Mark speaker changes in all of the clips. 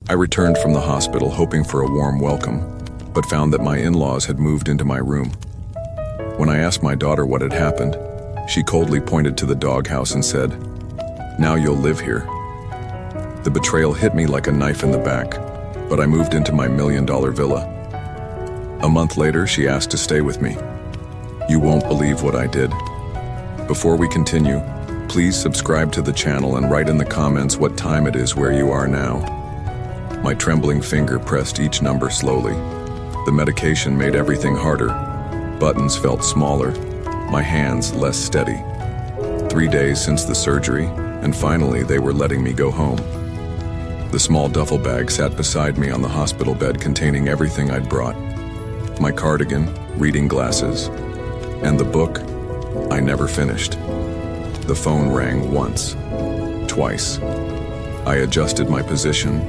Speaker 1: I returned from the hospital hoping for a warm welcome, but found that my in-laws had moved into my room. When I asked my daughter what had happened, she coldly pointed to the doghouse and said, "Now you'll live here." The betrayal hit me like a knife in the back, but I moved into my million-dollar villa. A month later, she asked to stay with me. You won't believe what I did. Before we continue, please subscribe to the channel and write in the comments what time it is where you are now. My trembling finger pressed each number slowly. The medication made everything harder. Buttons felt smaller, my hands less steady. 3 days since the surgery, and finally they were letting me go home. The small duffel bag sat beside me on the hospital bed containing everything I'd brought. My cardigan, reading glasses, and the book I never finished. The phone rang once, twice. I adjusted my position,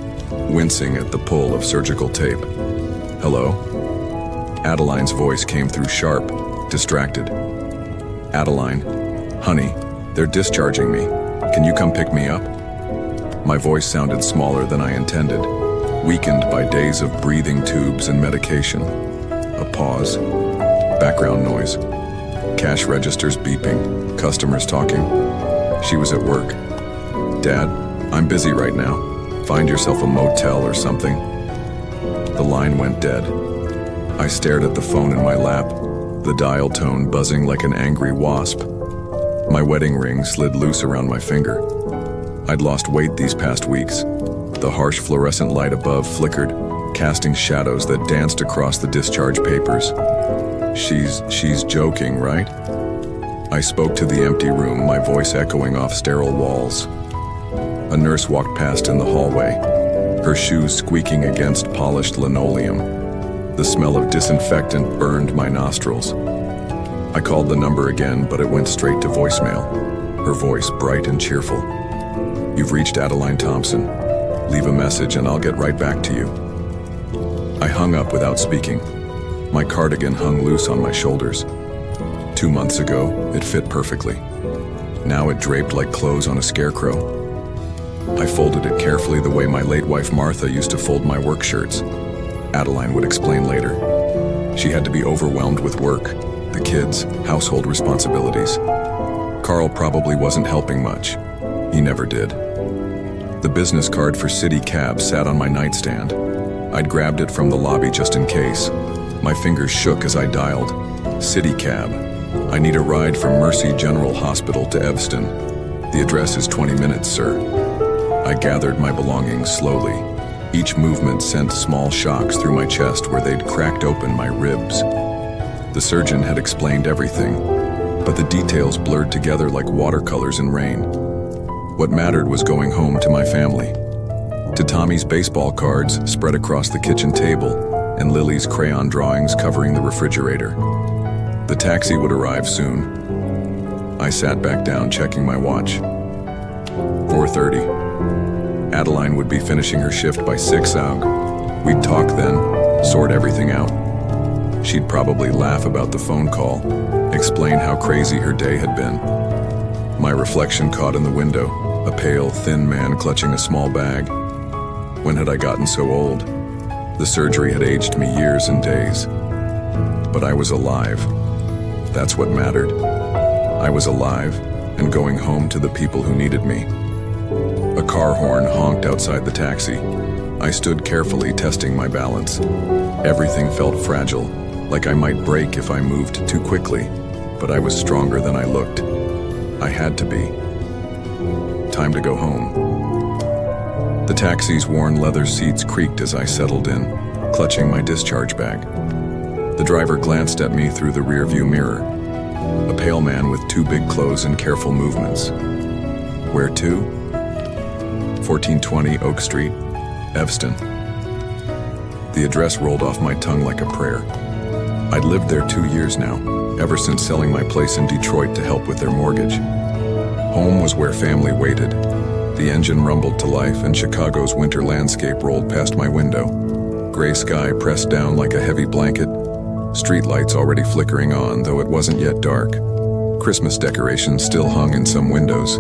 Speaker 1: wincing at the pull of surgical tape. "Hello?" Adeline's voice came through sharp, distracted. "Adeline, honey, they're discharging me. Can you come pick me up?" My voice sounded smaller than I intended, weakened by days of breathing tubes and medication. A pause. Background noise. Cash registers beeping, customers talking. She was at work. "Dad, I'm busy right now. Find yourself a motel or something." The line went dead. I stared at the phone in my lap, the dial tone buzzing like an angry wasp. My wedding ring slid loose around my finger. I'd lost weight these past weeks. The harsh fluorescent light above flickered, casting shadows that danced across the discharge papers. She's joking, right? I spoke to the empty room, my voice echoing off sterile walls. A nurse walked past in the hallway, her shoes squeaking against polished linoleum. The smell of disinfectant burned my nostrils. I called the number again, but it went straight to voicemail, her voice bright and cheerful. "You've reached Adeline Thompson. Leave a message and I'll get right back to you." I hung up without speaking. My cardigan hung loose on my shoulders. 2 months ago, it fit perfectly. Now it draped like clothes on a scarecrow. I folded it carefully the way my late wife Martha used to fold my work shirts. Adeline would explain later. She had to be overwhelmed with work, the kids, household responsibilities. Carl probably wasn't helping much. He never did. The business card for City Cab sat on my nightstand. I'd grabbed it from the lobby just in case. My fingers shook as I dialed. "City Cab. I need a ride from Mercy General Hospital to Evanston. The address is 20 minutes, sir." I gathered my belongings slowly. Each movement sent small shocks through my chest where they'd cracked open my ribs. The surgeon had explained everything, but the details blurred together like watercolors in rain. What mattered was going home to my family. To Tommy's baseball cards spread across the kitchen table and Lily's crayon drawings covering the refrigerator. The taxi would arrive soon. I sat back down, checking my watch. 4:30. Adeline would be finishing her shift by 6 out. We'd talk then, sort everything out. She'd probably laugh about the phone call, explain how crazy her day had been. My reflection caught in the window, a pale, thin man clutching a small bag. When had I gotten so old? The surgery had aged me years and days. But I was alive. That's what mattered. I was alive and going home to the people who needed me. A car horn honked outside the taxi. I stood carefully, testing my balance. Everything felt fragile, like I might break if I moved too quickly, but I was stronger than I looked. I had to be. Time to go home. The taxi's worn leather seats creaked as I settled in, clutching my discharge bag. The driver glanced at me through the rearview mirror. A pale man with too big clothes and careful movements. "Where to?" 1420 Oak Street, Evanston. The address rolled off my tongue like a prayer. I'd lived there 2 years now, ever since selling my place in Detroit to help with their mortgage. Home was where family waited. The engine rumbled to life and Chicago's winter landscape rolled past my window. Gray sky pressed down like a heavy blanket. Streetlights already flickering on, though it wasn't yet dark. Christmas decorations still hung in some windows.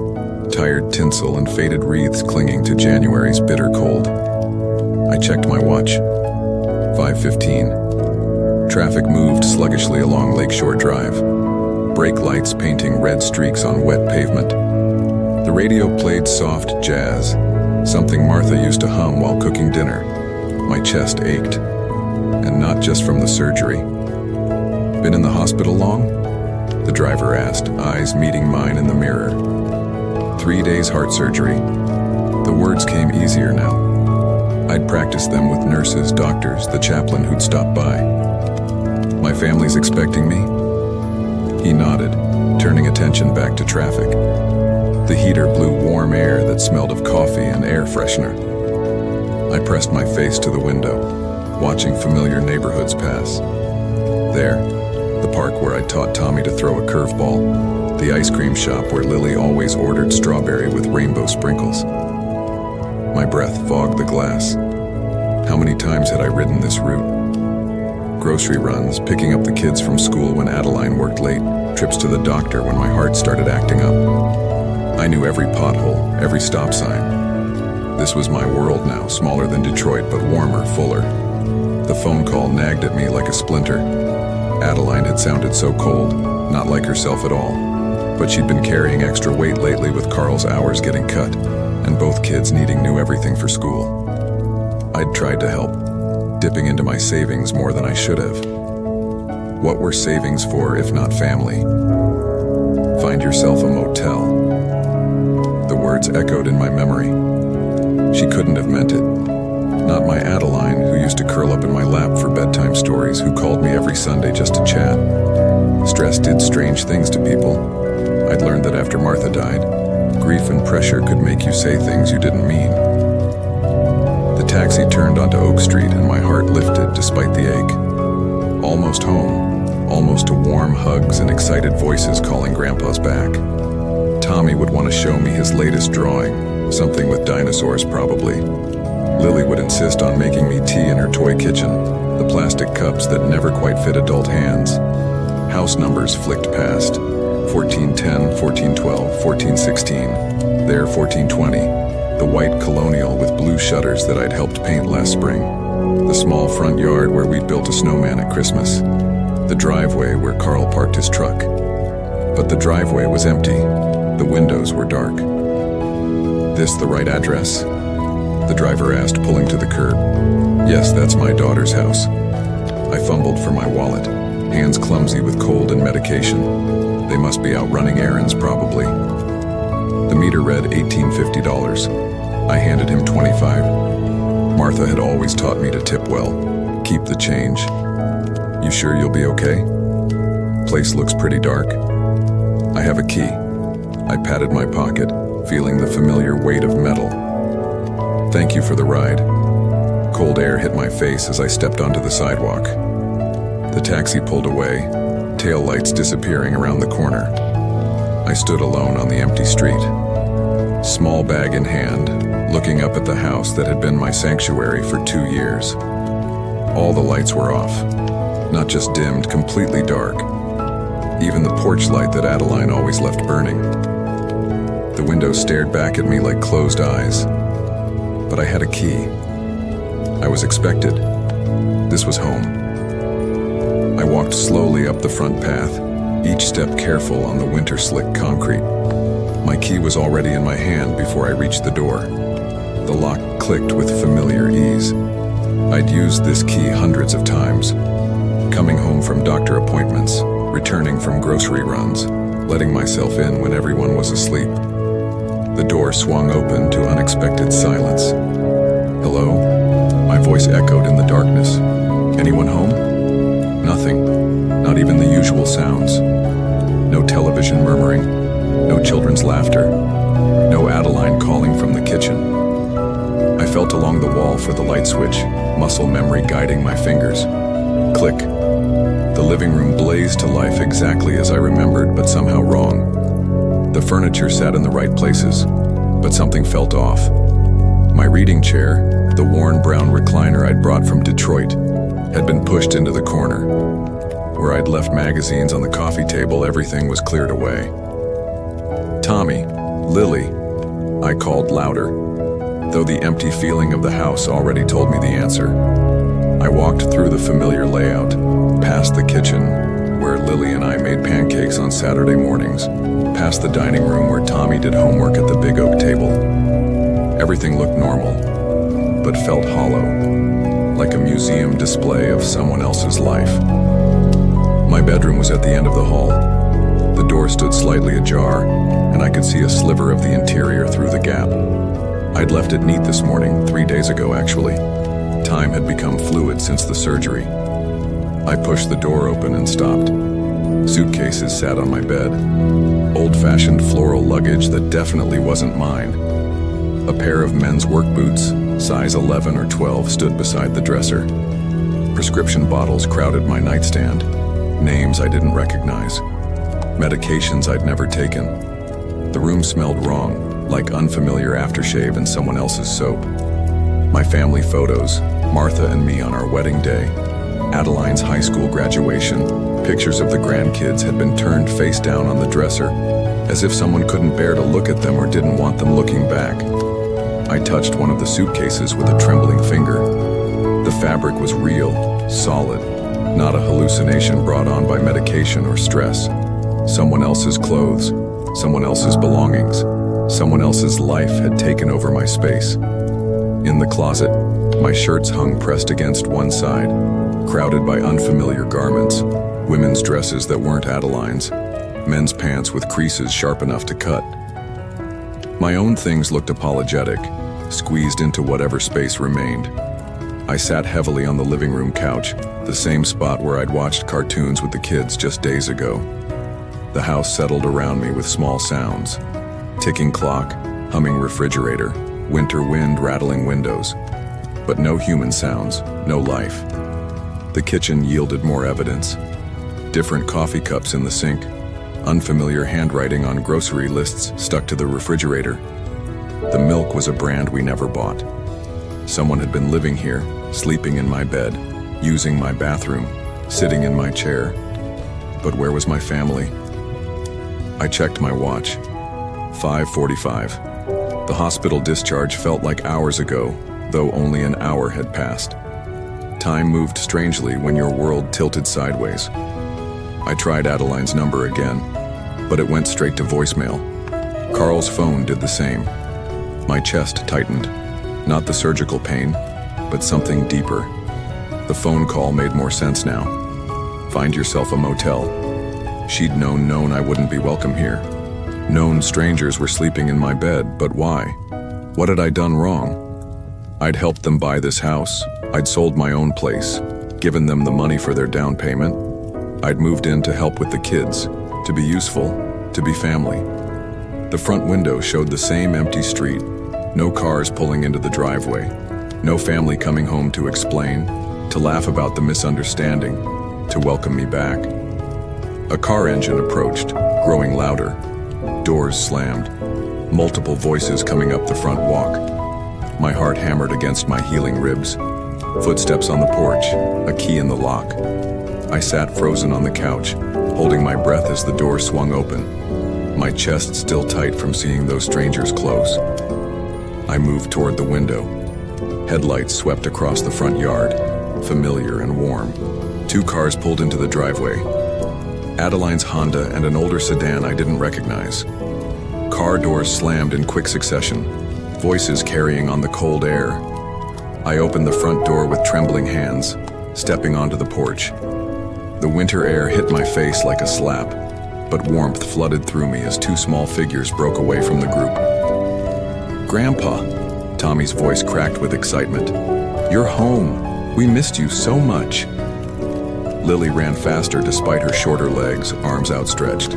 Speaker 1: Tired tinsel and faded wreaths clinging to January's bitter cold. checked my watch. 5:15. Traffic moved sluggishly along Lakeshore Drive. Brake lights painting red streaks on wet pavement. The radio played soft jazz, something Martha used to hum while cooking dinner. My chest ached, and not just from the surgery. Been in the hospital long? The driver asked, eyes meeting mine in the mirror. 3 days heart surgery. The words came easier now. I'd practiced them with nurses, doctors, the chaplain who'd stopped by. My family's expecting me? He nodded, turning attention back to traffic. The heater blew warm air that smelled of coffee and air freshener. I pressed my face to the window, watching familiar neighborhoods pass. There, the park where I taught Tommy to throw a curveball, the ice cream shop where Lily always ordered strawberry with rainbow sprinkles. My breath fogged the glass. How many times had I ridden this route? Grocery runs, picking up the kids from school when Adeline worked late, trips to the doctor when my heart started acting up. I knew every pothole, every stop sign. This was my world now, smaller than Detroit, but warmer, fuller. The phone call nagged at me like a splinter. Adeline had sounded so cold, not like herself at all. But she'd been carrying extra weight lately with Carl's hours getting cut, and both kids needing new everything for school. I'd tried to help, dipping into my savings more than I should have. What were savings for if not family? Find yourself a motel. The words echoed in my memory. She couldn't have meant it. Not my Adeline, who used to curl up in my lap for bedtime stories, who called me every Sunday just to chat. Stress did strange things to people. I'd learned that after Martha died, grief and pressure could make you say things you didn't mean. The taxi turned onto Oak Street and my heart lifted despite the ache. Almost home, almost to warm hugs and excited voices calling Grandpa's back. Tommy would want to show me his latest drawing, something with dinosaurs probably. Lily would insist on making me tea in her toy kitchen, the plastic cups that never quite fit adult hands. House numbers flicked past. 1410, 1412, 1416. There, 1420. The white colonial with blue shutters that I'd helped paint last spring. The small front yard where we'd built a snowman at Christmas. The driveway where Carl parked his truck. But the driveway was empty. The windows were dark. This the right address? The driver asked, pulling to the curb. Yes, that's my daughter's house. I fumbled for my wallet, hands clumsy with cold and medication. They must be out running errands, probably. The meter read $18.50. I handed him $25. Martha had always taught me to tip well. Keep the change. You sure you'll be okay? Place looks pretty dark. I have a key. I patted my pocket, feeling the familiar weight of metal. Thank you for the ride. Cold air hit my face as I stepped onto the sidewalk. The taxi pulled away, tail lights disappearing around the corner. I stood alone on the empty street, small bag in hand, looking up at the house that had been my sanctuary for 2 years. All the lights were off, not just dimmed, completely dark. Even the porch light that Adeline always left burning. The window stared back at me like closed eyes. But I had a key. I was expected. This was home. I walked slowly up the front path, each step careful on the winter-slick concrete. My key was already in my hand before I reached the door. The lock clicked with familiar ease. I'd used this key hundreds of times, coming home from doctor appointments, returning from grocery runs, letting myself in when everyone was asleep. The door swung open to unexpected silence. Hello? My voice echoed in the darkness. Anyone home? Nothing. Not even the usual sounds. No television murmuring. No children's laughter. No Adeline calling from the kitchen. I felt along the wall for the light switch, muscle memory guiding my fingers. Click. The living room blazed to life exactly as I remembered, but somehow wrong. The furniture sat in the right places, but something felt off. My reading chair, the worn brown recliner I'd brought from Detroit, had been pushed into the corner. Where I'd left magazines on the coffee table, everything was cleared away. Tommy, Lily, I called louder. though the empty feeling of the house already told me the answer. I walked through the familiar layout, past the kitchen, where Lily and I made pancakes on Saturday mornings, past the dining room where Tommy did homework at the big oak table. Everything looked normal, but felt hollow, like a museum display of someone else's life. My bedroom was at the end of the hall. The door stood slightly ajar, and I could see a sliver of the interior through the gap. I'd left it neat this morning, 3 days ago actually. Time had become fluid since the surgery. I pushed the door open and stopped. Suitcases sat on my bed. Old-fashioned floral luggage that definitely wasn't mine. A pair of men's work boots, size 11 or 12, stood beside the dresser. Prescription bottles crowded my nightstand. Names I didn't recognize. Medications I'd never taken. The room smelled wrong, like unfamiliar aftershave and someone else's soap. My family photos, Martha and me on our wedding day, Adeline's high school graduation, pictures of the grandkids had been turned face down on the dresser, as if someone couldn't bear to look at them or didn't want them looking back. I touched one of the suitcases with a trembling finger. The fabric was real, solid, not a hallucination brought on by medication or stress. Someone else's clothes, someone else's belongings, someone else's life had taken over my space. In the closet, my shirts hung pressed against one side, crowded by unfamiliar garments, women's dresses that weren't Adeline's, men's pants with creases sharp enough to cut. My own things looked apologetic, squeezed into whatever space remained. I sat heavily on the living room couch, the same spot where I'd watched cartoons with the kids just days ago. The house settled around me with small sounds. Ticking clock, humming refrigerator, winter wind rattling windows. But no human sounds, no life. The kitchen yielded more evidence. Different coffee cups in the sink, unfamiliar handwriting on grocery lists stuck to the refrigerator. The milk was a brand we never bought. Someone had been living here, sleeping in my bed, using my bathroom, sitting in my chair. But where was my family? I checked my watch. 5:45. The hospital discharge felt like hours ago, though only an hour had passed. Time moved strangely when your world tilted sideways. I tried Adeline's number again, but it went straight to voicemail. Carl's phone did the same. My chest tightened. Not the surgical pain, but something deeper. The phone call made more sense now. Find yourself a motel. She'd known I wouldn't be welcome here. Known strangers were sleeping in my bed, but why? What had I done wrong? I'd helped them buy this house. I'd sold my own place, given them the money for their down payment. I'd moved in to help with the kids, to be useful, to be family. The front window showed the same empty street, no cars pulling into the driveway, no family coming home to explain, to laugh about the misunderstanding, to welcome me back. A car engine approached, growing louder. Doors slammed, multiple voices coming up the front walk. My heart hammered against my healing ribs. Footsteps on the porch, a key in the lock. I sat frozen on the couch, holding my breath as the door swung open, my chest still tight from seeing those strangers close. I moved toward the window. Headlights swept across the front yard, familiar and warm. 2 cars pulled into the driveway. Adeline's Honda and an older sedan I didn't recognize. Car doors slammed in quick succession, voices carrying on the cold air. I opened the front door with trembling hands, stepping onto the porch. The winter air hit my face like a slap, but warmth flooded through me as 2 small figures broke away from the group. "Grandpa," Tommy's voice cracked with excitement. "You're home. We missed you so much." Lily ran faster despite her shorter legs, arms outstretched.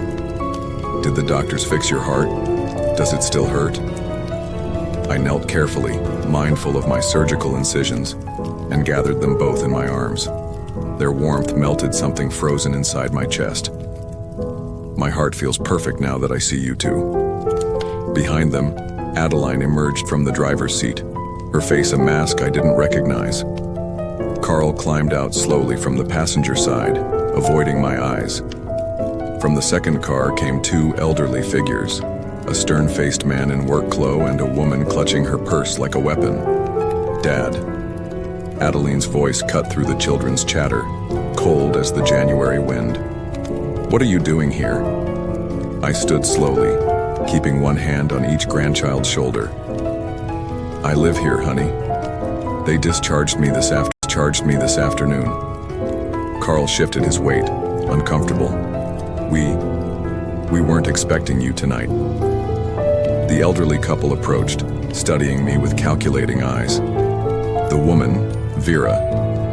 Speaker 1: "Did the doctors fix your heart? Does it still hurt?" I knelt carefully, mindful of my surgical incisions, and gathered them both in my arms. Their warmth melted something frozen inside my chest. My heart feels perfect now that I see you two. Behind them, Adeline emerged from the driver's seat, her face a mask I didn't recognize. Carl climbed out slowly from the passenger side, avoiding my eyes. From the second car came 2 elderly figures, a stern-faced man in work clothes and a woman clutching her purse like a weapon. "Dad." Adeline's voice cut through the children's chatter, cold as the January wind. "What are you doing here?" I stood slowly, keeping one hand on each grandchild's shoulder. "I live here, honey. They discharged me this afternoon." Carl shifted his weight, uncomfortable. We weren't expecting you tonight." The elderly couple approached, studying me with calculating eyes. The woman, Vera,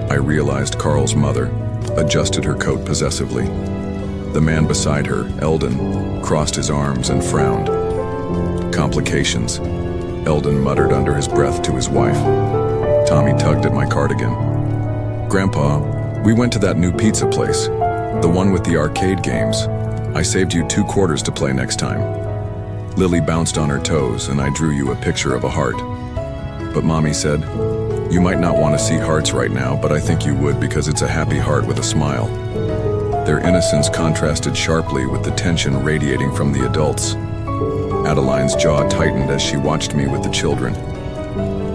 Speaker 1: I realized Carl's mother, adjusted her coat possessively. The man beside her, Eldon, crossed his arms and frowned. "Complications," Eldon muttered under his breath to his wife. Tommy tugged at my cardigan. "Grandpa, we went to that new pizza place, the one with the arcade games. I saved you 2 quarters to play next time." Lily bounced on her toes and I drew you a picture of a heart. But Mommy said, "You might not want to see hearts right now, but I think you would because it's a happy heart with a smile." Their innocence contrasted sharply with the tension radiating from the adults. Adeline's jaw tightened as she watched me with the children.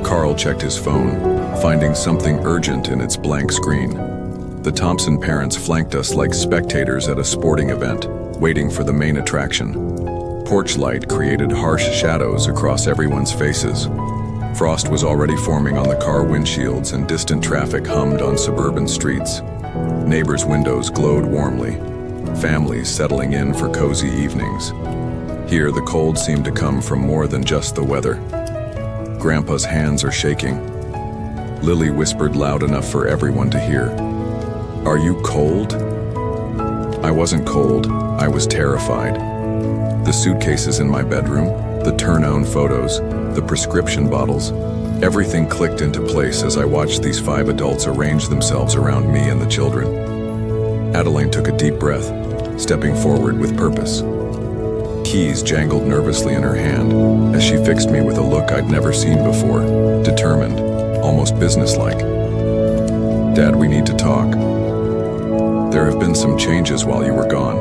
Speaker 1: Carl checked his phone, finding something urgent in its blank screen. The Thompson parents flanked us like spectators at a sporting event, waiting for the main attraction. Porch light created harsh shadows across everyone's faces. Frost was already forming on the car windshields and distant traffic hummed on suburban streets. Neighbors' windows glowed warmly, families settling in for cozy evenings. Here, the cold seemed to come from more than just the weather. Grandpa's hands are shaking. Lily whispered loud enough for everyone to hear. "Are you cold?" I wasn't cold, I was terrified. The suitcases in my bedroom, the turn-on photos, the prescription bottles, everything clicked into place as I watched these 5 adults arrange themselves around me and the children. Adeline took a deep breath, stepping forward with purpose. Keys jangled nervously in her hand as she fixed me with a look I'd never seen before, determined, almost businesslike. "Dad, we need to talk. There have been some changes while you were gone."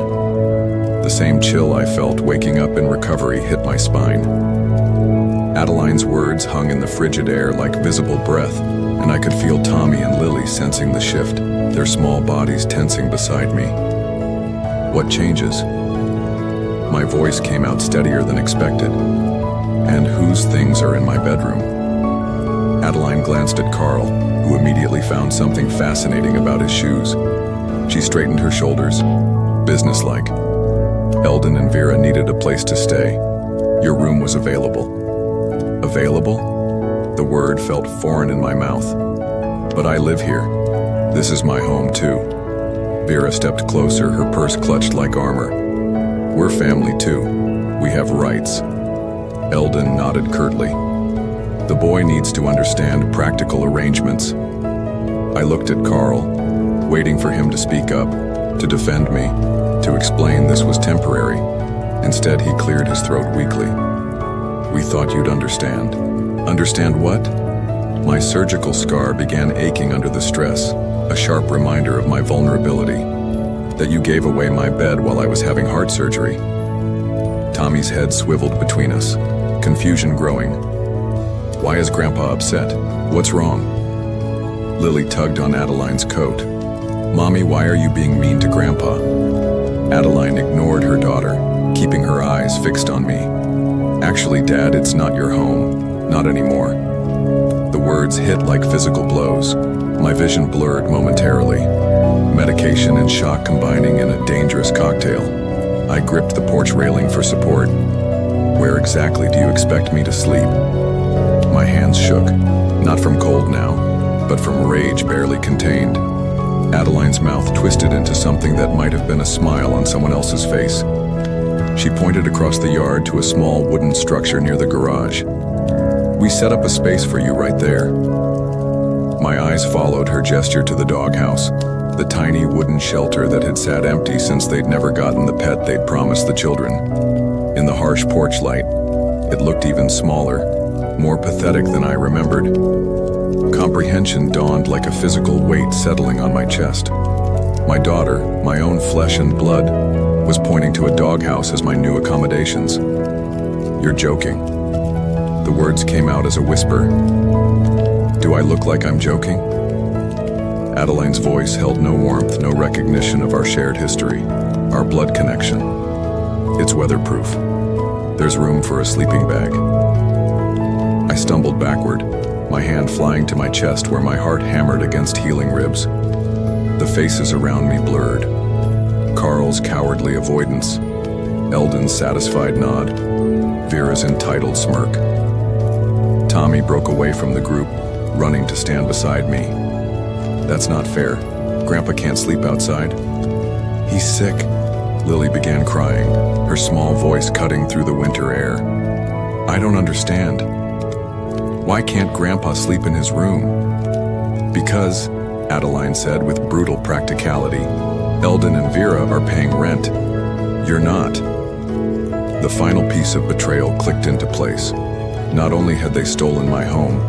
Speaker 1: The same chill I felt waking up in recovery hit my spine. Adeline's words hung in the frigid air like visible breath, and I could feel Tommy and Lily sensing the shift, their small bodies tensing beside me. "What changes?" My voice came out steadier than expected. "And whose things are in my bedroom?" Adeline glanced at Carl, who immediately found something fascinating about his shoes. She straightened her shoulders, businesslike. "Eldon and Vera needed a place to stay. Your room was available." "Available?" The word felt foreign in my mouth. "But I live here. This is my home too." Vera stepped closer, her purse clutched like armor. "We're family too. We have rights." Eldon nodded curtly. "The boy needs to understand practical arrangements." I looked at Carl, waiting for him to speak up, to defend me, to explain this was temporary. Instead, he cleared his throat weakly. "We thought you'd understand." "Understand what?" My surgical scar began aching under the stress, a sharp reminder of my vulnerability. "That you gave away my bed while I was having heart surgery." Tommy's head swiveled between us, confusion growing. "Why is Grandpa upset? What's wrong?" Lily tugged on Adeline's coat. "Mommy, why are you being mean to Grandpa?" Adeline ignored her daughter, keeping her eyes fixed on me. "Actually, Dad, it's not your home. Not anymore." The words hit like physical blows. My vision blurred momentarily. Medication and shock combining in a dangerous cocktail. I gripped the porch railing for support. "Where exactly do you expect me to sleep?" My hands shook, not from cold now, but from rage barely contained. Adeline's mouth twisted into something that might have been a smile on someone else's face. She pointed across the yard to a small wooden structure near the garage. "We set up a space for you right there." My eyes followed her gesture to the doghouse, the tiny wooden shelter that had sat empty since they'd never gotten the pet they'd promised the children. In the harsh porch light, it looked even smaller, more pathetic than I remembered. Comprehension dawned like a physical weight settling on my chest. My daughter, my own flesh and blood, was pointing to a doghouse as my new accommodations. "You're joking." The words came out as a whisper. "Do I look like I'm joking?" Adeline's voice held no warmth, no recognition of our shared history, our blood connection. "It's weatherproof. There's room for a sleeping bag." I stumbled backward, my hand flying to my chest where my heart hammered against healing ribs. The faces around me blurred. Carl's cowardly avoidance, Eldon's satisfied nod, Vera's entitled smirk. Tommy broke away from the group, running to stand beside me. "That's not fair. Grandpa can't sleep outside." "He's sick." Lily began crying, her small voice cutting through the winter air. "I don't understand. Why can't Grandpa sleep in his room?" "Because," Adeline said with brutal practicality, "Eldon and Vera are paying rent. You're not." The final piece of betrayal clicked into place. Not only had they stolen my home,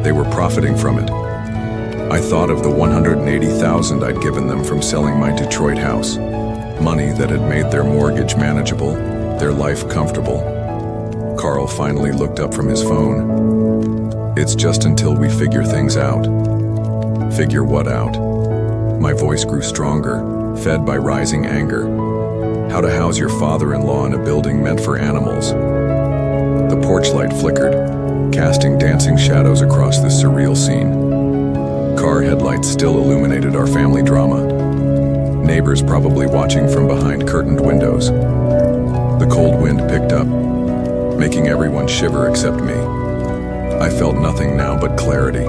Speaker 1: they were profiting from it. I thought of the $180,000 I'd given them from selling my Detroit house. Money that had made their mortgage manageable, their life comfortable. Carl finally looked up from his phone. "It's just until we figure things out." "Figure what out?" My voice grew stronger, fed by rising anger. "How to house your father-in-law in a building meant for animals." The porch light flickered, casting dancing shadows across this surreal scene. Car headlights still illuminated our family drama. Neighbors probably watching from behind curtained windows. The cold wind picked up, making everyone shiver except me. I felt nothing now but clarity.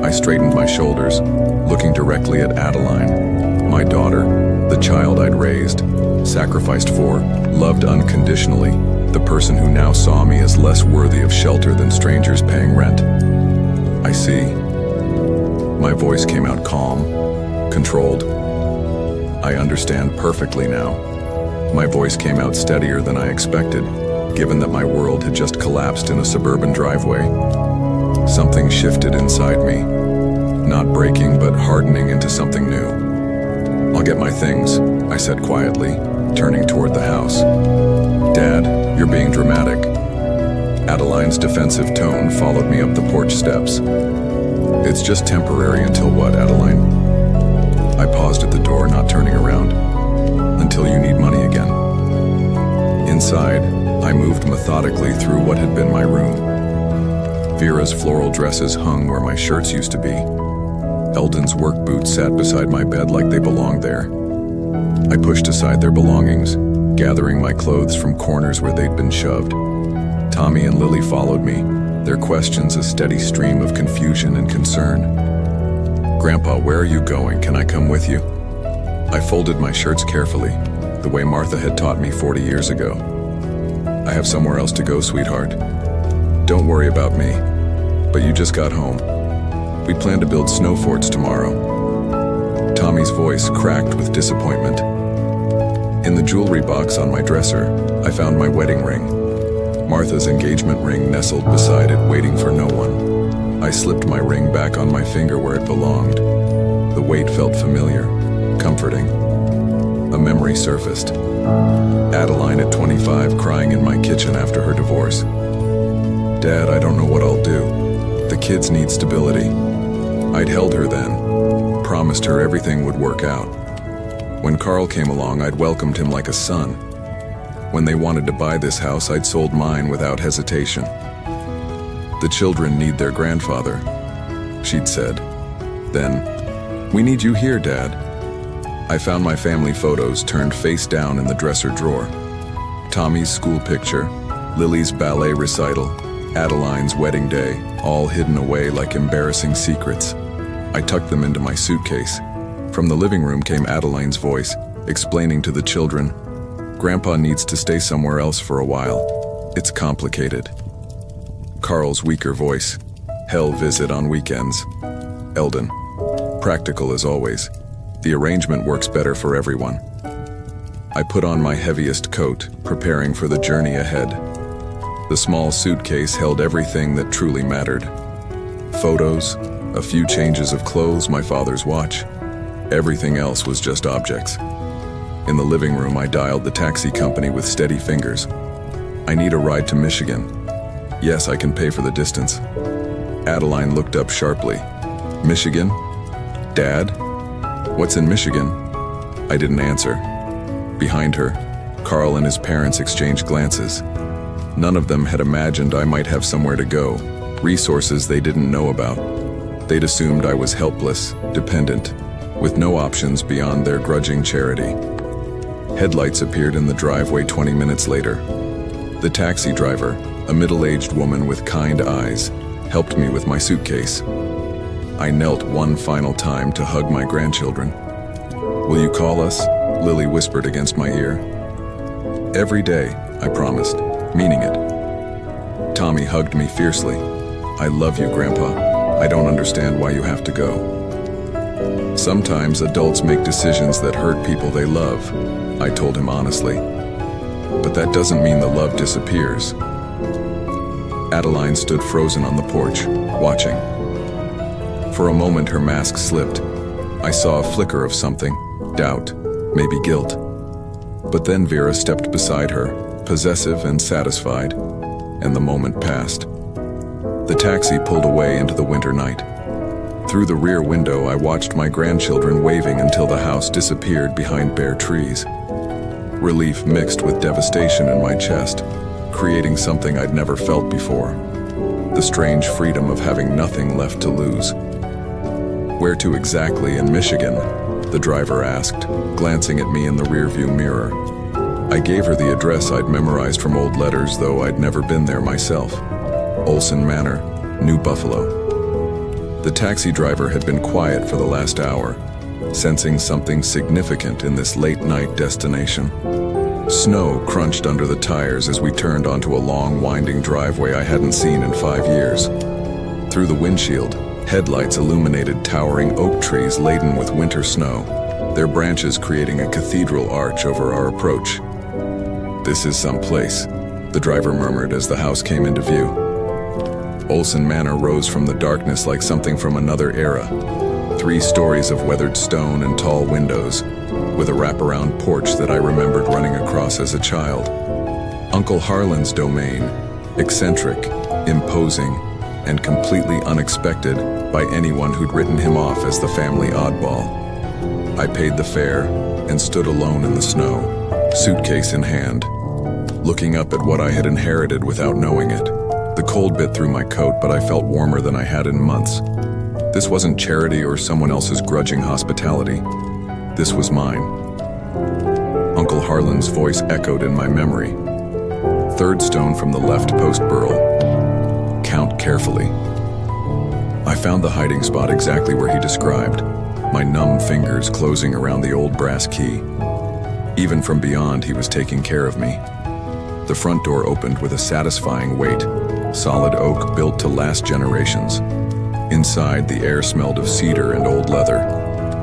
Speaker 1: I straightened my shoulders, looking directly at Adeline, my daughter, the child I'd raised, sacrificed for, loved unconditionally, the person who now saw me as less worthy of shelter than strangers paying rent. "I see." My voice came out calm, controlled. "I understand perfectly now." My voice came out steadier than I expected, given that my world had just collapsed in a suburban driveway. Something shifted inside me, not breaking but hardening into something new. "I'll get my things," I said quietly, turning toward the house. "Dad, you're being dramatic." Adeline's defensive tone followed me up the porch steps. "It's just temporary until what, Adeline?" I paused at the door, not turning around. "Until you need money again." Inside, I moved methodically through what had been my room. Vera's floral dresses hung where my shirts used to be. Eldon's work boots sat beside my bed like they belonged there. I pushed aside their belongings, gathering my clothes from corners where they'd been shoved. Tommy and Lily followed me, their questions a steady stream of confusion and concern. "Grandpa, where are you going? Can I come with you?" I folded my shirts carefully, the way Martha had taught me 40 years ago. "I have somewhere else to go, sweetheart. Don't worry about me, but you just got home. We plan to build snow forts tomorrow." Tommy's voice cracked with disappointment. In the jewelry box on my dresser, I found my wedding ring. Martha's engagement ring nestled beside it, waiting for no one. I slipped my ring back on my finger where it belonged. The weight felt familiar, comforting. A memory surfaced. Adeline at 25 crying in my kitchen after her divorce. "Dad, I don't know what I'll do. The kids need stability." I'd held her then, promised her everything would work out. When Carl came along, I'd welcomed him like a son. When they wanted to buy this house, I'd sold mine without hesitation. "The children need their grandfather," she'd said. Then, "We need you here, Dad." I found my family photos turned face down in the dresser drawer. Tommy's school picture, Lily's ballet recital, Adeline's wedding day, all hidden away like embarrassing secrets. I tucked them into my suitcase. From the living room came Adeline's voice, explaining to the children, "Grandpa needs to stay somewhere else for a while. It's complicated." Carl's weaker voice, "Hell visit on weekends." Eldon, "Practical as always. The arrangement works better for everyone." I put on my heaviest coat, preparing for the journey ahead. The small suitcase held everything that truly mattered. Photos, a few changes of clothes, my father's watch. Everything else was just objects. In the living room, I dialed the taxi company with steady fingers. I need a ride to Michigan. Yes, I can pay for the distance. Adeline looked up sharply. Michigan? Dad? What's in Michigan? I didn't answer. Behind her, Carl and his parents exchanged glances. None of them had imagined I might have somewhere to go, resources they didn't know about. They'd assumed I was helpless, dependent, with no options beyond their grudging charity. Headlights appeared in the driveway 20 minutes later. The taxi driver, a middle-aged woman with kind eyes, helped me with my suitcase. I knelt one final time to hug my grandchildren. Will you call us? Lily whispered against my ear. Every day, I promised, meaning it. Tommy hugged me fiercely. I love you, Grandpa. I don't understand why you have to go. Sometimes adults make decisions that hurt people they love, I told him honestly. But that doesn't mean the love disappears. Adeline stood frozen on the porch, watching. For a moment her mask slipped. I saw a flicker of something, doubt, maybe guilt. But then Vera stepped beside her, possessive and satisfied, and the moment passed. The taxi pulled away into the winter night. Through the rear window I watched my grandchildren waving until the house disappeared behind bare trees. Relief mixed with devastation in my chest, creating something I'd never felt before. The strange freedom of having nothing left to lose. Where to exactly in Michigan? The driver asked, glancing at me in the rearview mirror. I gave her the address I'd memorized from old letters, though I'd never been there myself. Olson Manor, New Buffalo. The taxi driver had been quiet for the last hour, sensing something significant in this late-night destination. Snow crunched under the tires as we turned onto a long, winding driveway I hadn't seen in 5 years. Through the windshield, headlights illuminated towering oak trees laden with winter snow, their branches creating a cathedral arch over our approach. This is some place, the driver murmured as the house came into view. Olson Manor rose from the darkness like something from another era. 3 stories of weathered stone and tall windows, with a wraparound porch that I remembered running across as a child. Uncle Harlan's domain, eccentric, imposing, and completely unexpected by anyone who'd written him off as the family oddball. I paid the fare and stood alone in the snow, suitcase in hand, looking up at what I had inherited without knowing it. The cold bit through my coat, but I felt warmer than I had in months. This wasn't charity or someone else's grudging hospitality. This was mine. Uncle Harlan's voice echoed in my memory. 3rd stone from the left post burl. Count carefully. I found the hiding spot exactly where he described, my numb fingers closing around the old brass key. Even from beyond, he was taking care of me. The front door opened with a satisfying weight, solid oak built to last generations. Inside, the air smelled of cedar and old leather,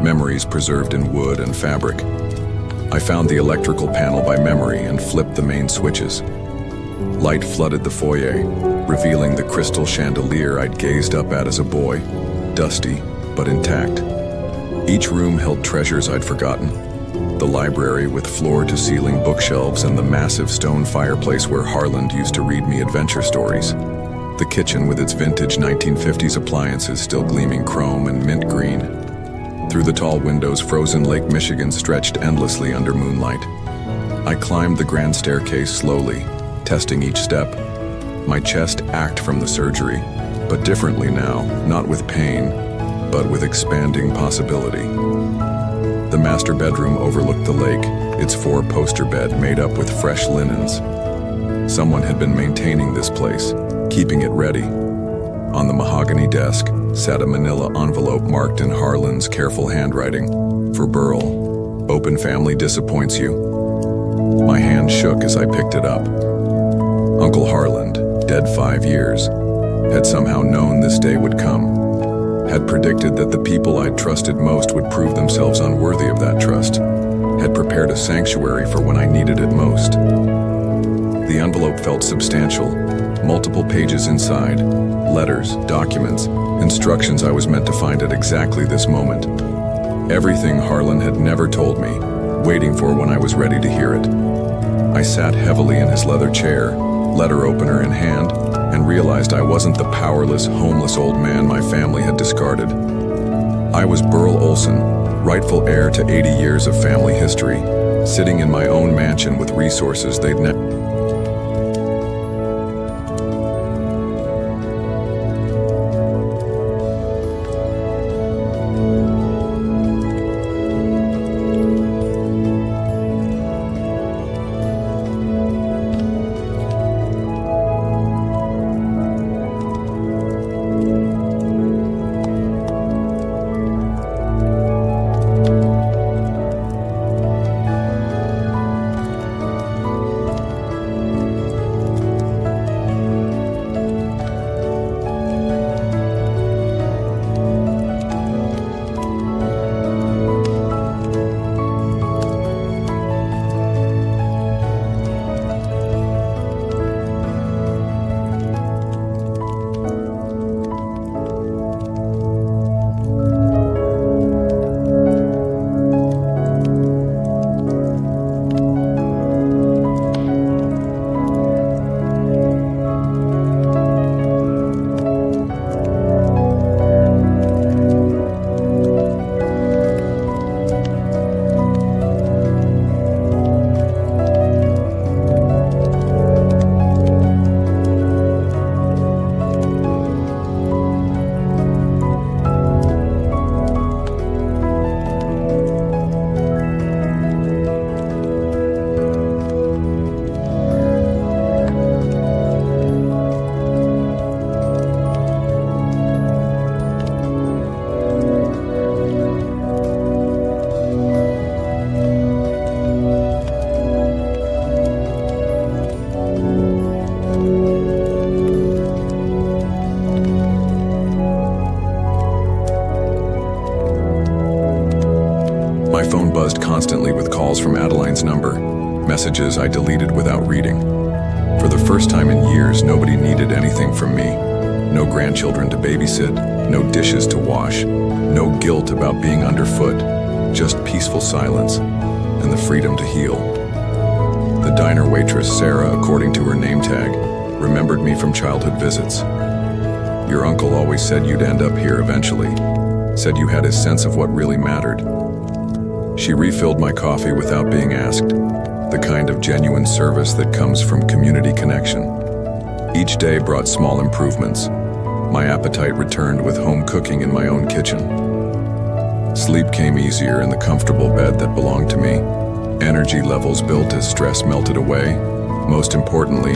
Speaker 1: memories preserved in wood and fabric. I found the electrical panel by memory and flipped the main switches. Light flooded the foyer, revealing the crystal chandelier I'd gazed up at as a boy, dusty but intact. Each room held treasures I'd forgotten. The library with floor-to-ceiling bookshelves and the massive stone fireplace where Harland used to read me adventure stories. The kitchen with its vintage 1950s appliances still gleaming chrome and mint green. Through the tall windows, frozen Lake Michigan stretched endlessly under moonlight. I climbed the grand staircase slowly, testing each step. My chest ached from the surgery, but differently now, not with pain, but with expanding possibility. The master bedroom overlooked the lake, its 4-poster bed made up with fresh linens. Someone had been maintaining this place, keeping it ready. On the mahogany desk sat a manila envelope marked in Harlan's careful handwriting. For Burl, open family disappoints you. My hand shook as I picked it up. Uncle Harland, dead 5 years, had somehow known this day would come. Had predicted that the people I'd trusted most would prove themselves unworthy of that trust. Had prepared a sanctuary for when I needed it most. The envelope felt substantial, multiple pages inside, letters, documents, instructions I was meant to find at exactly this moment. Everything Harlan had never told me, waiting for when I was ready to hear it. I sat heavily in his leather chair, letter opener in hand, and realized I wasn't the powerless, homeless old man my family had discarded. I was Burl Olson, rightful heir to 80 years of family history, sitting in my own mansion with resources they'd never. My phone buzzed constantly with calls from Adeline's number, messages I deleted without reading. For the first time in years, nobody needed anything from me. No grandchildren to babysit, no dishes to wash, no guilt about being underfoot, just peaceful silence and the freedom to heal. The diner waitress, Sarah, according to her name tag, remembered me from childhood visits. Your uncle always said you'd end up here eventually, said you had his sense of what really mattered. She refilled my coffee without being asked, the kind of genuine service that comes from community connection. Each day brought small improvements. My appetite returned with home cooking in my own kitchen. Sleep came easier in the comfortable bed that belonged to me. Energy levels built as stress melted away. Most importantly,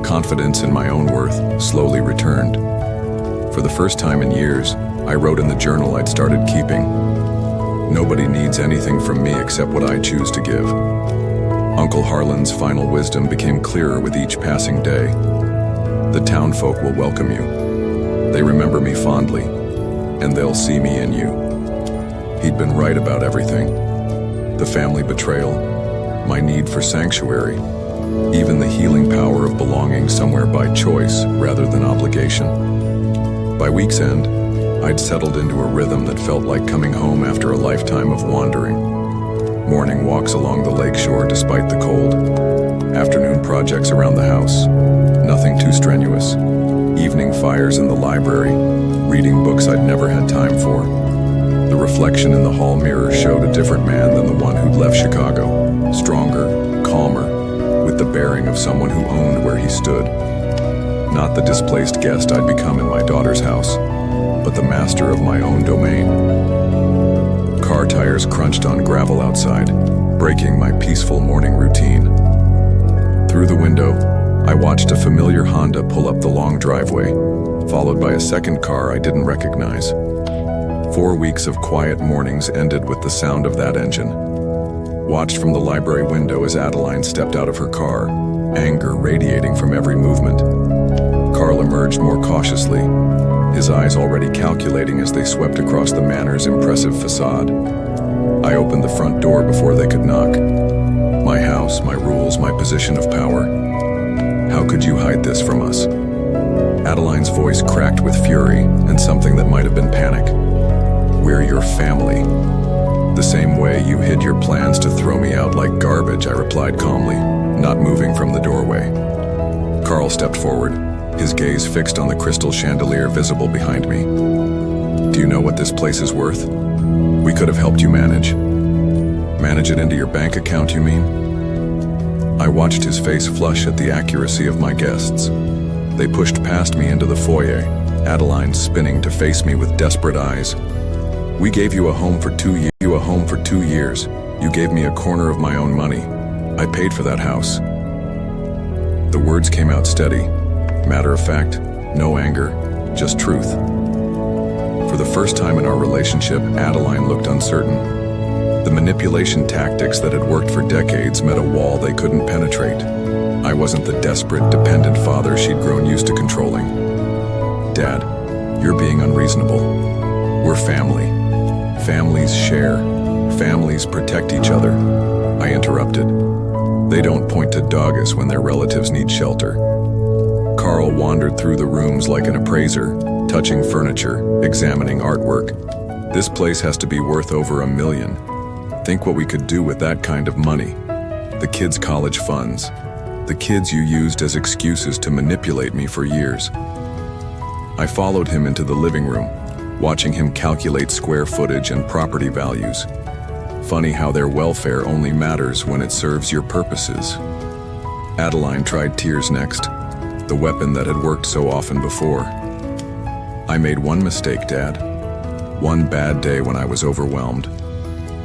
Speaker 1: confidence in my own worth slowly returned. For the first time in years, I wrote in the journal I'd started keeping. Nobody needs anything from me except what I choose to give. Uncle Harlan's final wisdom became clearer with each passing day. The townfolk will welcome you. They remember me fondly, and they'll see me in you. He'd been right about everything. The family betrayal, my need for sanctuary, even the healing power of belonging somewhere by choice rather than obligation. By week's end, I'd settled into a rhythm that felt like coming home after a lifetime of wandering. Morning walks along the lakeshore despite the cold. Afternoon projects around the house, nothing too strenuous. Evening fires in the library, reading books I'd never had time for. The reflection in the hall mirror showed a different man than the one who'd left Chicago. Stronger, calmer, with the bearing of someone who owned where he stood. Not the displaced guest I'd become in my daughter's house, but the master of my own domain. Car tires crunched on gravel outside, breaking my peaceful morning routine. Through the window, I watched a familiar Honda pull up the long driveway, followed by a second car I didn't recognize. 4 weeks of quiet mornings ended with the sound of that engine. Watched from the library window as Adeline stepped out of her car, anger radiating from every movement. Carl emerged more cautiously, his eyes already calculating as they swept across the manor's impressive facade. I opened the front door before they could knock. My house, my rules, my position of power. How could you hide this from us? Adeline's voice cracked with fury and something that might have been panic. We're your family. The same way you hid your plans to throw me out like garbage, I replied calmly, not moving from the doorway. Carl stepped forward, his gaze fixed on the crystal chandelier visible behind me. Do you know what this place is worth? We could have helped you manage. Manage it into your bank account, you mean? I watched his face flush at the accuracy of my guests. They pushed past me into the foyer, Adeline spinning to face me with desperate eyes. We gave you a home for 2 years. You gave me a corner of my own money. I paid for that house. The words came out steady, matter of fact, no anger, just truth. For the first time in our relationship, Adeline looked uncertain. The manipulation tactics that had worked for decades met a wall they couldn't penetrate. I wasn't the desperate, dependent father she'd grown used to controlling. Dad, you're being unreasonable. We're family. Families share. Families protect each other. I interrupted. They don't point to doghouse when their relatives need shelter. Carl wandered through the rooms like an appraiser, touching furniture, examining artwork. This place has to be worth over $1 million. Think what we could do with that kind of money. The kids' college funds. The kids you used as excuses to manipulate me for years. I followed him into the living room, watching him calculate square footage and property values. Funny how their welfare only matters when it serves your purposes. Adeline tried tears next, the weapon that had worked so often before. I made one mistake, Dad. One bad day when I was overwhelmed.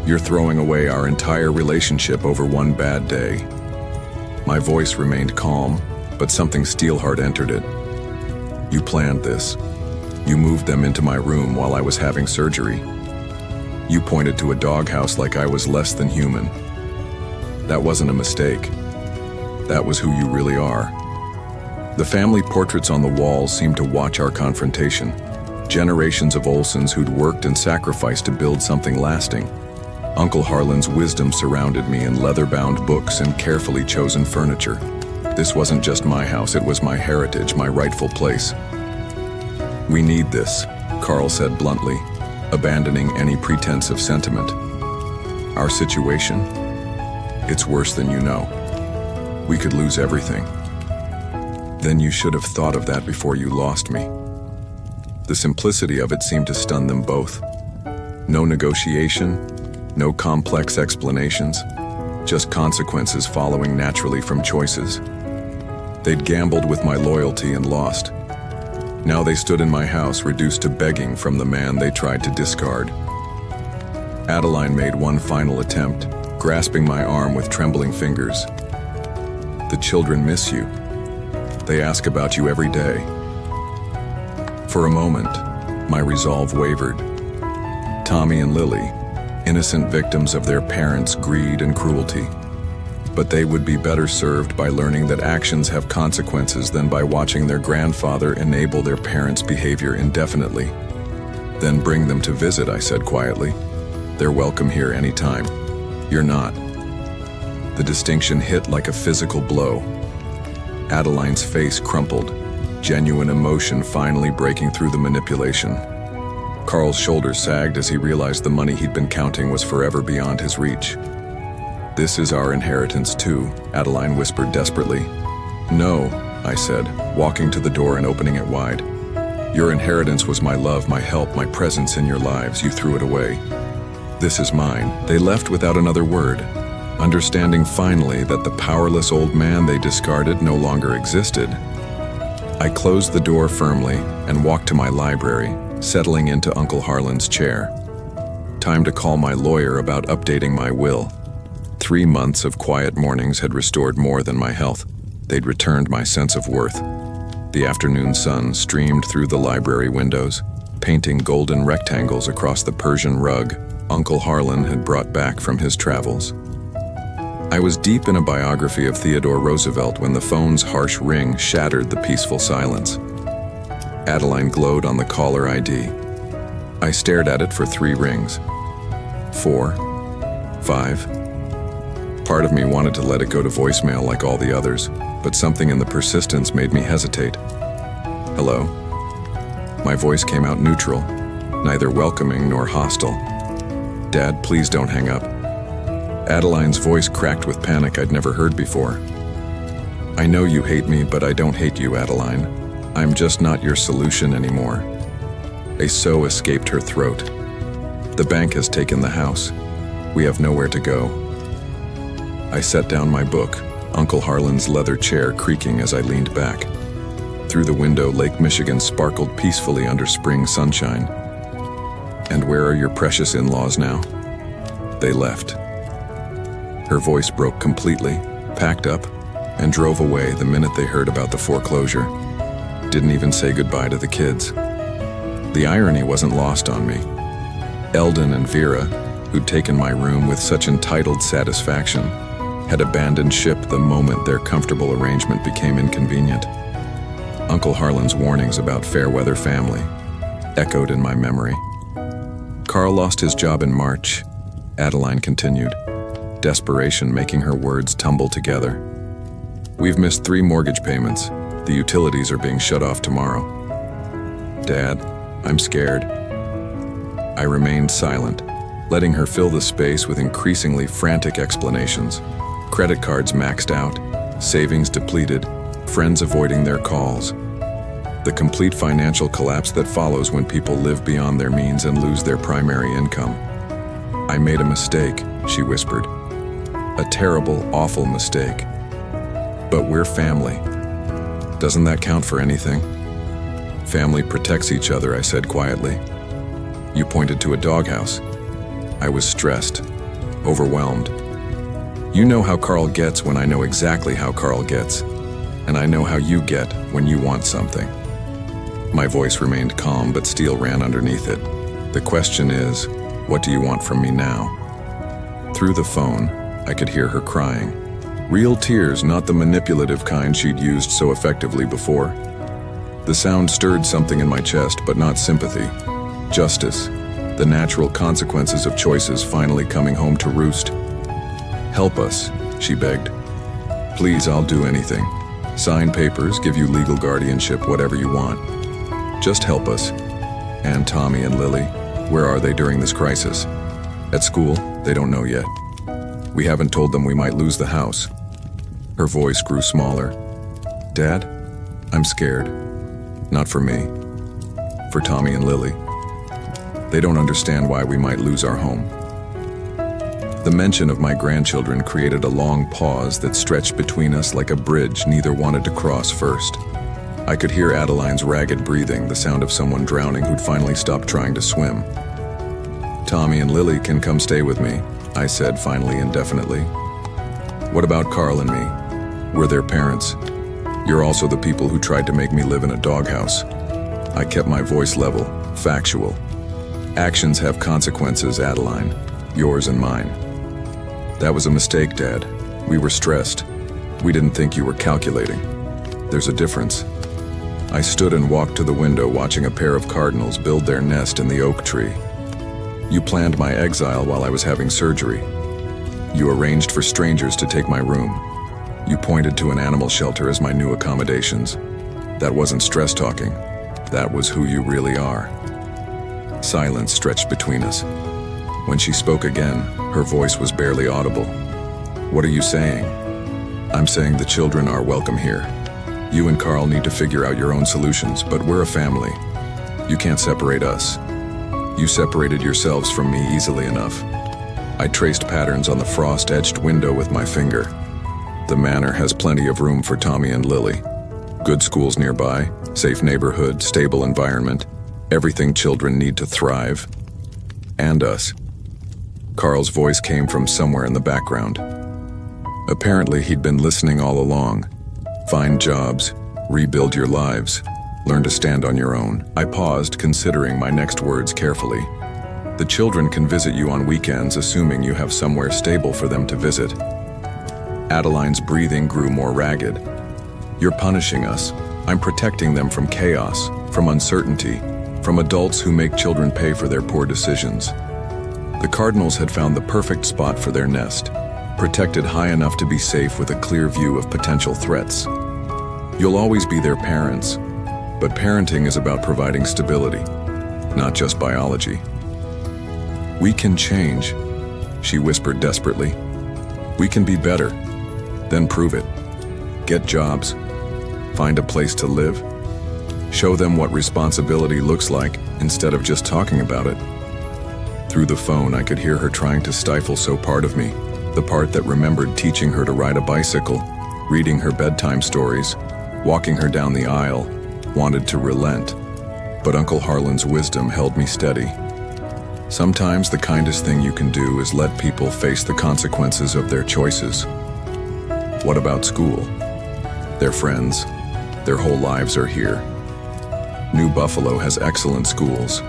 Speaker 1: You're throwing away our entire relationship over one bad day. My voice remained calm, but something steel-hard entered it. You planned this. You moved them into my room while I was having surgery. You pointed to a doghouse like I was less than human. That wasn't a mistake. That was who you really are. The family portraits on the walls seemed to watch our confrontation. Generations of Olsons who'd worked and sacrificed to build something lasting. Uncle Harlan's wisdom surrounded me in leather-bound books and carefully chosen furniture. This wasn't just my house, it was my heritage, my rightful place. We need this, Carl said bluntly, abandoning any pretense of sentiment. Our situation? It's worse than you know. We could lose everything. Then you should have thought of that before you lost me. The simplicity of it seemed to stun them both. No negotiation, no complex explanations, just consequences following naturally from choices. They'd gambled with my loyalty and lost. Now they stood in my house, reduced to begging from the man they tried to discard. Adeline made one final attempt, grasping my arm with trembling fingers. The children miss you. They ask about you every day. For a moment, my resolve wavered. Tommy and Lily, innocent victims of their parents' greed and cruelty. But they would be better served by learning that actions have consequences than by watching their grandfather enable their parents' behavior indefinitely. Then bring them to visit, I said quietly. They're welcome here anytime. You're not. The distinction hit like a physical blow. Adeline's face crumpled, genuine emotion finally breaking through the manipulation. Carl's shoulders sagged as he realized the money he'd been counting was forever beyond his reach. This is our inheritance too, Adeline whispered desperately. No, I said, walking to the door and opening it wide. Your inheritance was my love, my help, my presence in your lives. You threw it away. This is mine. They left without another word, understanding finally that the powerless old man they discarded no longer existed. I closed the door firmly and walked to my library, settling into Uncle Harlan's chair. Time to call my lawyer about updating my will. 3 months of quiet mornings had restored more than my health. They'd returned my sense of worth. The afternoon sun streamed through the library windows, painting golden rectangles across the Persian rug Uncle Harlan had brought back from his travels. I was deep in a biography of Theodore Roosevelt when the phone's harsh ring shattered the peaceful silence. Adeline glowed on the caller ID. I stared at it for 3 rings. 4, 5. Part of me wanted to let it go to voicemail like all the others, but something in the persistence made me hesitate. Hello? My voice came out neutral, neither welcoming nor hostile. Dad, please don't hang up. Adeline's voice cracked with panic I'd never heard before. I know you hate me, but I don't hate you, Adeline. I'm just not your solution anymore. A sob escaped her throat. The bank has taken the house. We have nowhere to go. I set down my book, Uncle Harlan's leather chair creaking as I leaned back. Through the window, Lake Michigan sparkled peacefully under spring sunshine. And where are your precious in-laws now? They left. Her voice broke completely, packed up, and drove away the minute they heard about the foreclosure. Didn't even say goodbye to the kids. The irony wasn't lost on me. Eldon and Vera, who'd taken my room with such entitled satisfaction, had abandoned ship the moment their comfortable arrangement became inconvenient. Uncle Harlan's warnings about fair-weather family echoed in my memory. Carl lost his job in March, Adeline continued, desperation making her words tumble together. We've missed 3 mortgage payments. The utilities are being shut off tomorrow. Dad, I'm scared. I remained silent, letting her fill the space with increasingly frantic explanations. Credit cards maxed out, savings depleted, friends avoiding their calls. The complete financial collapse that follows when people live beyond their means and lose their primary income. I made a mistake, she whispered. A terrible, awful mistake. But we're family. Doesn't that count for anything? Family protects each other, I said quietly. You pointed to a doghouse. I was stressed, overwhelmed. You know how Carl gets when I know exactly how Carl gets, and I know how you get when you want something. My voice remained calm, but steel ran underneath it. The question is, what do you want from me now? Through the phone, I could hear her crying. Real tears, not the manipulative kind she'd used so effectively before. The sound stirred something in my chest, but not sympathy. Justice, the natural consequences of choices finally coming home to roost. Help us, she begged. Please, I'll do anything. Sign papers, give you legal guardianship, whatever you want. Just help us. And Tommy and Lily, where are they during this crisis? At school? They don't know yet. We haven't told them we might lose the house. Her voice grew smaller. Dad, I'm scared. Not for me. For Tommy and Lily. They don't understand why we might lose our home. The mention of my grandchildren created a long pause that stretched between us like a bridge neither wanted to cross first. I could hear Adeline's ragged breathing, the sound of someone drowning who'd finally stopped trying to swim. Tommy and Lily can come stay with me, I said finally indefinitely. What about Carl and me? We're their parents. You're also the people who tried to make me live in a doghouse. I kept my voice level, factual. Actions have consequences, Adeline. Yours and mine. That was a mistake, Dad. We were stressed. We didn't think you were calculating. There's a difference. I stood and walked to the window watching a pair of cardinals build their nest in the oak tree. You planned my exile while I was having surgery. You arranged for strangers to take my room. You pointed to an animal shelter as my new accommodations. That wasn't stress talking. That was who you really are. Silence stretched between us. When she spoke again, her voice was barely audible. What are you saying? I'm saying the children are welcome here. You and Carl need to figure out your own solutions, but we're a family. You can't separate us. You separated yourselves from me easily enough. I traced patterns on the frost-etched window with my finger. The manor has plenty of room for Tommy and Lily. Good schools nearby, safe neighborhood, stable environment, everything children need to thrive. And us. Carl's voice came from somewhere in the background. Apparently he'd been listening all along. Find jobs, rebuild your lives, learn to stand on your own. I paused, considering my next words carefully. The children can visit you on weekends, assuming you have somewhere stable for them to visit. Adeline's breathing grew more ragged. You're punishing us. I'm protecting them from chaos, from uncertainty, from adults who make children pay for their poor decisions. The cardinals had found the perfect spot for their nest, protected high enough to be safe with a clear view of potential threats. You'll always be their parents, but parenting is about providing stability, not just biology. We can change, she whispered desperately. We can be better, then prove it. get jobs, find a place to live, show them what responsibility looks like instead of just talking about it. Through the phone, I could hear her trying to stifle so part of me, the part that remembered teaching her to ride a bicycle, reading her bedtime stories, walking her down the aisle, wanted to relent. But Uncle Harlan's wisdom held me steady. Sometimes the kindest thing you can do is let people face the consequences of their choices. What about school? Their friends, their whole lives are here. New Buffalo has excellent schools.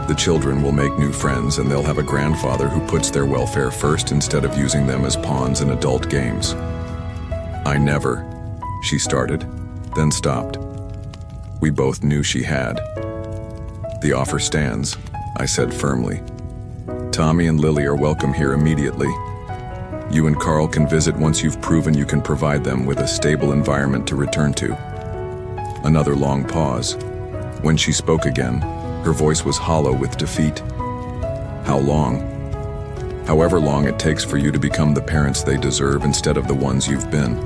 Speaker 1: The children will make new friends, and they'll have a grandfather who puts their welfare first instead of using them as pawns in adult games. I never, she started, then stopped. We both knew she had. The offer stands, I said firmly. Tommy and Lily are welcome here immediately. You and Carl can visit once you've proven you can provide them with a stable environment to return to. Another long pause. When she spoke again, her voice was hollow with defeat. How long? However long it takes for you to become the parents they deserve instead of the ones you've been.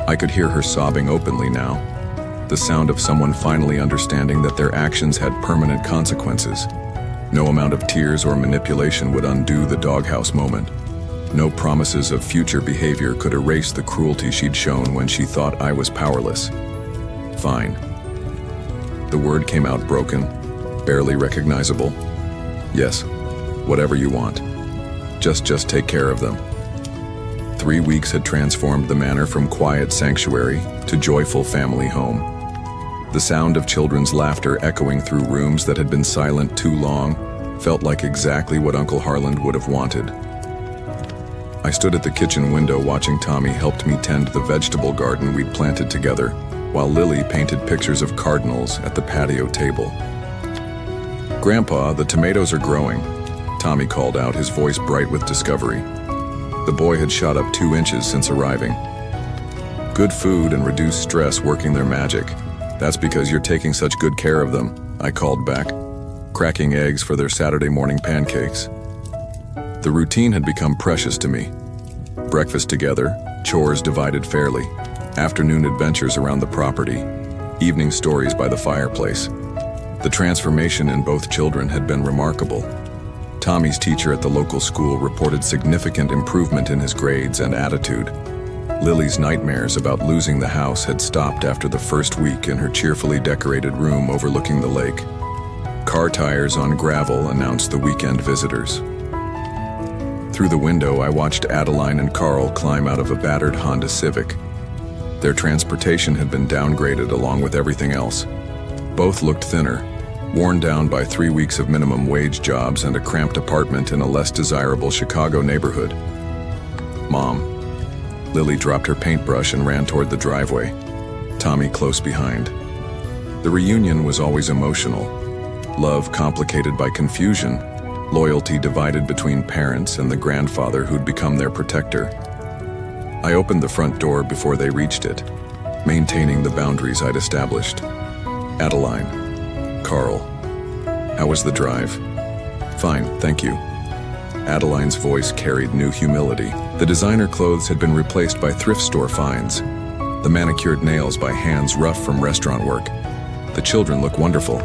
Speaker 1: I could hear her sobbing openly now, the sound of someone finally understanding that their actions had permanent consequences. No amount of tears or manipulation would undo the doghouse moment. No promises of future behavior could erase the cruelty she'd shown when she thought I was powerless. Fine. The word came out broken, barely recognizable. Yes, whatever you want. Just take care of them. 3 weeks had transformed the manor from quiet sanctuary to joyful family home. The sound of children's laughter echoing through rooms that had been silent too long felt like exactly what Uncle Harlan would have wanted. I stood at the kitchen window watching Tommy helped me tend the vegetable garden we'd planted together, while Lily painted pictures of cardinals at the patio table. "Grandpa, the tomatoes are growing," Tommy called out, his voice bright with discovery. The boy had shot up 2 inches since arriving. "Good food and reduced stress working their magic. That's because you're taking such good care of them," I called back, cracking eggs for their Saturday morning pancakes. The routine had become precious to me. Breakfast together, chores divided fairly, afternoon adventures around the property, evening stories by the fireplace. The transformation in both children had been remarkable. Tommy's teacher at the local school reported significant improvement in his grades and attitude. Lily's nightmares about losing the house had stopped after the first week in her cheerfully decorated room overlooking the lake. Car tires on gravel announced the weekend visitors. Through the window, I watched Adeline and Carl climb out of a battered Honda Civic. Their transportation had been downgraded along with everything else. Both looked thinner, worn down by 3 weeks of minimum wage jobs and a cramped apartment in a less desirable Chicago neighborhood. "Mom." Lily dropped her paintbrush and ran toward the driveway, Tommy close behind. The reunion was always emotional. Love complicated by confusion, loyalty divided between parents and the grandfather who'd become their protector. I opened the front door before they reached it, maintaining the boundaries I'd established. "Adeline. Carl. How was the drive?" "Fine, thank you." Adeline's voice carried new humility. The designer clothes had been replaced by thrift store finds, the manicured nails by hands rough from restaurant work. The children look wonderful.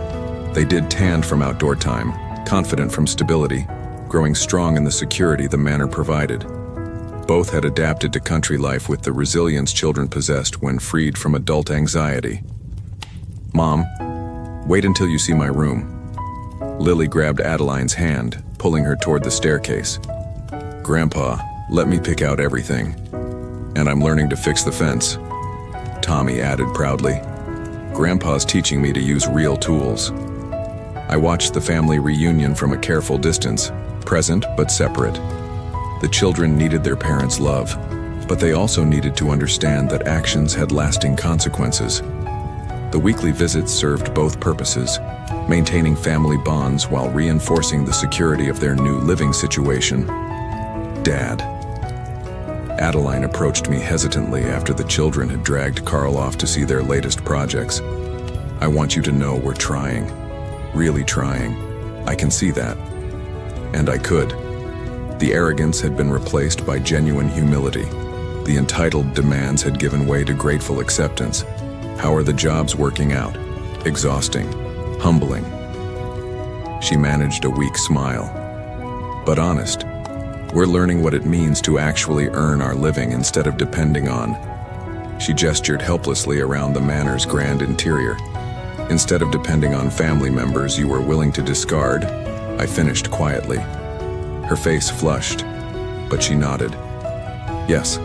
Speaker 1: They did tanned from outdoor time, confident from stability, growing strong in the security the manor provided. Both had adapted to country life with the resilience children possessed when freed from adult anxiety. "Mom, wait until you see my room." Lily grabbed Adeline's hand, pulling her toward the staircase. "Grandpa, let me pick out everything. And I'm learning to fix the fence," Tommy added proudly. "Grandpa's teaching me to use real tools." I watched the family reunion from a careful distance, present but separate. The children needed their parents' love, but they also needed to understand that actions had lasting consequences. The weekly visits served both purposes, maintaining family bonds while reinforcing the security of their new living situation. "Dad." Adeline approached me hesitantly after the children had dragged Carl off to see their latest projects. "I want you to know we're trying. Really trying. I can see that." And I could. The arrogance had been replaced by genuine humility. The entitled demands had given way to grateful acceptance. How are the jobs working out? Exhausting. Humbling. She managed a weak smile. But honest. We're learning what it means to actually earn our living instead of depending on. She gestured helplessly around the manor's grand interior. Instead of depending on family members you were willing to discard, I finished quietly. Her face flushed, but she nodded. Yes,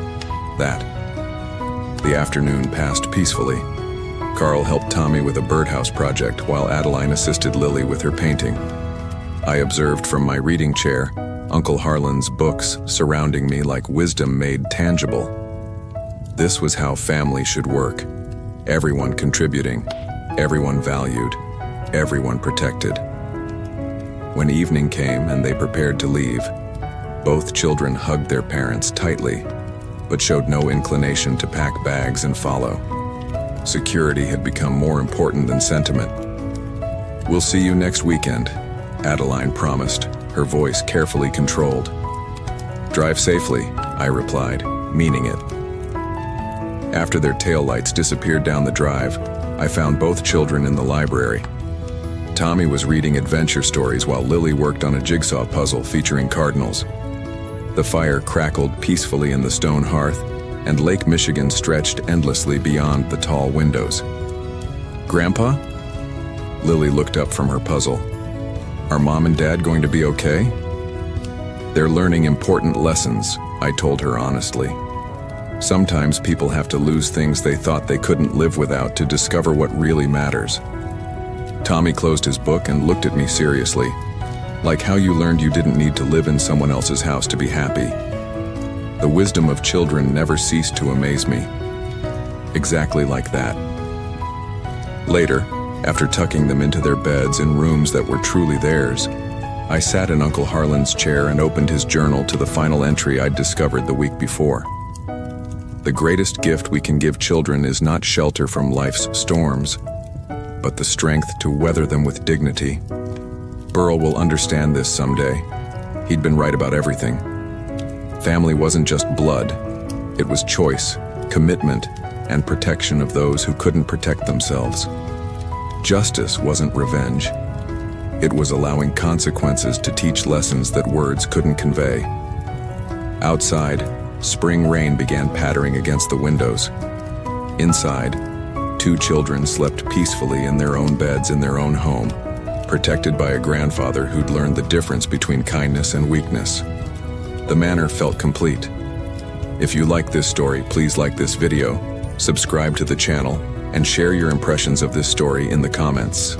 Speaker 1: that. The afternoon passed peacefully. Carl helped Tommy with a birdhouse project while Adeline assisted Lily with her painting. I observed from my reading chair Uncle Harlan's books surrounding me like wisdom made tangible. This was how family should work. Everyone contributing, everyone valued, everyone protected. When evening came and they prepared to leave, both children hugged their parents tightly, but showed no inclination to pack bags and follow. Security had become more important than sentiment. "We'll see you next weekend," Adeline promised, her voice carefully controlled. "Drive safely," I replied, meaning it. After their taillights disappeared down the drive, I found both children in the library. Tommy was reading adventure stories while Lily worked on a jigsaw puzzle featuring cardinals. The fire crackled peacefully in the stone hearth, and Lake Michigan stretched endlessly beyond the tall windows. "Grandpa?" Lily looked up from her puzzle. "Are Mom and Dad going to be okay?" "They're learning important lessons," I told her honestly. "Sometimes people have to lose things they thought they couldn't live without to discover what really matters." Tommy closed his book and looked at me seriously, like how you learned you didn't need to live in someone else's house to be happy. The wisdom of children never ceased to amaze me. Exactly like that. Later, after tucking them into their beds in rooms that were truly theirs, I sat in Uncle Harlan's chair and opened his journal to the final entry I'd discovered the week before. The greatest gift we can give children is not shelter from life's storms, but the strength to weather them with dignity. Burl will understand this someday. He'd been right about everything. Family wasn't just blood. It was choice, commitment, and protection of those who couldn't protect themselves. Justice wasn't revenge. It was allowing consequences to teach lessons that words couldn't convey. Outside, spring rain began pattering against the windows. Inside, two children slept peacefully in their own beds in their own home, protected by a grandfather who'd learned the difference between kindness and weakness. The manor felt complete. If you like this story, please like this video, subscribe to the channel, and share your impressions of this story in the comments.